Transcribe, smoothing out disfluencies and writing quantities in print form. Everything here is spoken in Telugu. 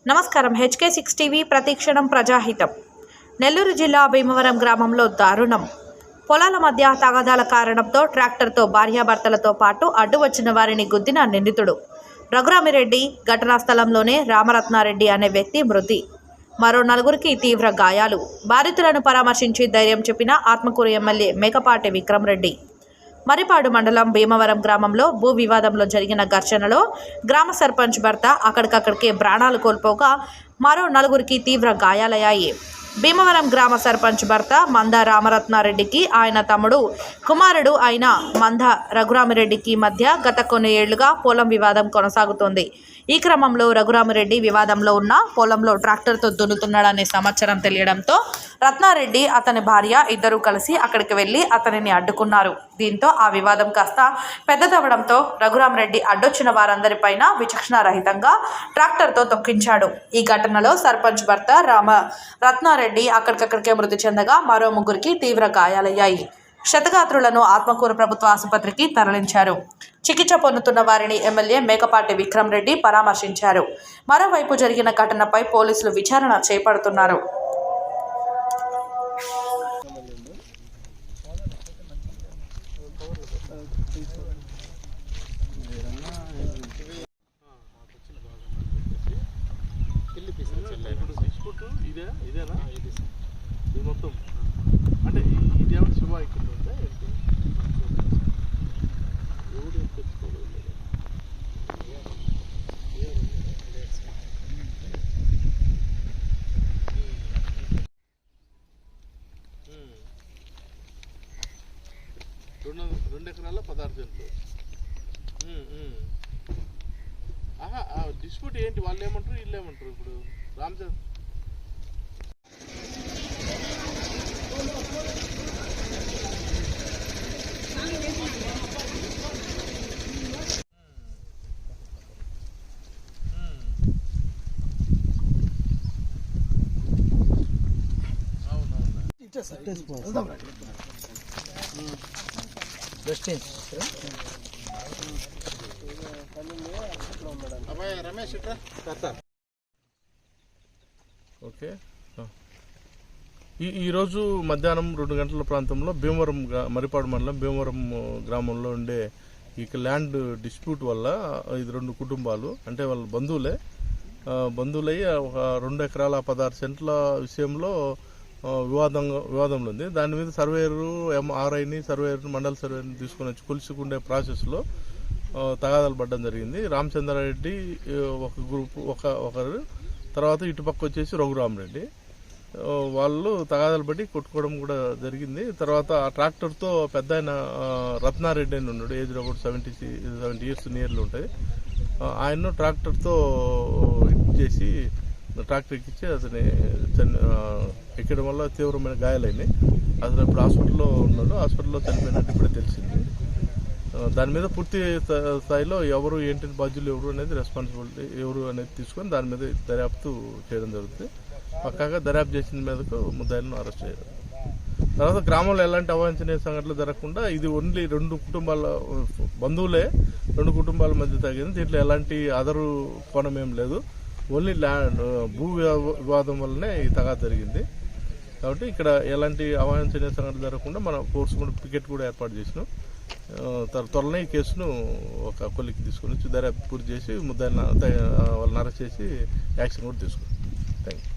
నమస్కారం. HK6 టీవీ ప్రతిక్షణం ప్రజాహితం. నెల్లూరు జిల్లా భీమవరం గ్రామంలో దారుణం. పొలాల మధ్య తగాదాల కారణంతో ట్రాక్టర్తో భార్యాభర్తలతో పాటు అడ్డు వచ్చిన వారిని గుద్దిన నిందితుడు రఘురామిరెడ్డి. ఘటనా స్థలంలోనే రామరత్నారెడ్డి అనే వ్యక్తి మృతి. మరో నలుగురికి తీవ్ర గాయాలు. బాధితులను పరామర్శించి ధైర్యం చెప్పిన ఆత్మకూరు ఎమ్మెల్యే మేకపాటి విక్రమరెడ్డి. మరిపాడు మండలం భీమవరం గ్రామంలో భూ వివాదంలో జరిగిన ఘర్షణలో గ్రామ సర్పంచ్ భర్త అక్కడికక్కడికే ప్రాణాలు కోల్పోగా మరో నలుగురికి తీవ్ర గాయాలయ్యాయి. భీమవరం గ్రామ సర్పంచ్ భర్త మంద రామరత్నారెడ్డికి ఆయన తమ్ముడు కుమారుడు అయిన మంద రఘురామిరెడ్డికి మధ్య గత కొన్ని ఏళ్లుగా పొలం వివాదం కొనసాగుతోంది. ఈ క్రమంలో రఘురామిరెడ్డి వివాదంలో ఉన్న పొలంలో ట్రాక్టర్తో దున్నుతున్నాడనే సమాచారం తెలియడంతో రత్నారెడ్డి అతని భార్య ఇద్దరూ కలిసి అక్కడికి వెళ్లి అతనిని అడ్డుకున్నారు. దీంతో ఆ వివాదం కాస్త పెద్దదవడంతో రఘురామిరెడ్డి అడ్డొచ్చిన వారందరిపైన విచక్షణారహితంగా ట్రాక్టర్తో తొక్కించాడు. ఈ ఘటనలో సర్పంచ్ భర్త రత్నారెడ్డి అక్కడికక్కడికే మృతి చెందగా మరో ముగ్గురికి తీవ్ర గాయాలయ్యాయి. క్షతగాత్రులను ఆత్మకూరు ప్రభుత్వ ఆసుపత్రికి తరలించారు. చికిత్స పొందుతున్న వారిని ఎమ్మెల్యే మేకపాటి విక్రమరెడ్డి పరామర్శించారు. మరోవైపు జరిగిన ఘటనపై పోలీసులు విచారణ చేపడుతున్నారు. మొత్తం అంటే ఇదేమన్నా శివ ఇక్కడ ఉందా ఎవడు తెచ్చుకోలేదు. రెండు ఎకరాల 16 సెంట్లు. డిస్ప్యూట్ ఏంటి? వాళ్ళు ఏమంటారు వీళ్ళు ఏమంటారు? ఇప్పుడు రామచంద్ర రమేష్ ఓకే. ఈరోజు మధ్యాహ్నం 2 గంటల ప్రాంతంలో భీమవరం మరిపాడు మండలం భీమవరం గ్రామంలో ఉండే ఈ ల్యాండ్ డిస్ప్యూట్ వల్ల ఇది 2 కుటుంబాలు అంటే వాళ్ళ బంధువులయ్యి ఒక 2 ఎకరాల 16 సెంట్ల విషయంలో వివాదంలో ఉంది. దాని మీద సర్వేయరు ఆర్ఐని మండల సర్వేని తీసుకుని వచ్చి కొలుసుకుండే ప్రాసెస్లో తగాదాలు పడడం జరిగింది. రామచంద్రారెడ్డి ఒక గ్రూపు ఒకరు, తర్వాత ఇటుపక్క వచ్చేసి రఘురామిరెడ్డి వాళ్ళు తగాదాలు పడి కొట్టుకోవడం కూడా జరిగింది. తర్వాత ఆ ట్రాక్టర్తో పెద్ద ఆయన రత్నారెడ్డి అని ఉన్నాడు, ఏజ్ అబౌట్ 70 ఇయర్స్ నియర్లు ఉంటుంది. ఆయన ట్రాక్టర్తో చేసి ట్రాక్టర్ ఎక్కించి అతని ఎక్కడం వల్ల తీవ్రమైన గాయాలైనాయి. అతను ఇప్పుడు హాస్పిటల్లో ఉన్నాడు. హాస్పిటల్లో చనిపోయినట్టు ఇప్పుడే తెలిసింది. దాని మీద పూర్తి స్థాయిలో ఎవరు ఏంటి బాధ్యులు ఎవరు అనేది రెస్పాన్సిబిలిటీ ఎవరు అనేది తీసుకొని దాని మీద దర్యాప్తు చేయడం జరుగుతుంది. పక్కాగా దర్యాప్తు చేసిన మీదకు ముద్దాయిలను అరెస్ట్ చేయడం. తర్వాత గ్రామంలో ఎలాంటి అవాంఛనీయ సంఘటనలు జరగకుండా ఇది ఓన్లీ 2 కుటుంబాల బంధువులే 2 కుటుంబాల మధ్య తగ్గింది. దీంట్లో ఎలాంటి అదరు కోణం ఏం లేదు. ఓన్లీ భూ వివాదం వల్లనే ఈ తగాదా జరిగింది. కాబట్టి ఇక్కడ ఎలాంటి అవాంఛనీయ సంఘటన జరగకుండా మనం ఫోర్స్ కూడా పికెట్ కూడా ఏర్పాటు చేసినాం. త్వరలో ఈ కేసును ఒక కొలికి తీసుకుని దర్యాప్తు పూర్తి చేసి ముద్దాయిలను వాళ్ళని అరెస్ట్ చేసి యాక్షన్ కూడా తీసుకున్నాం. Thank you.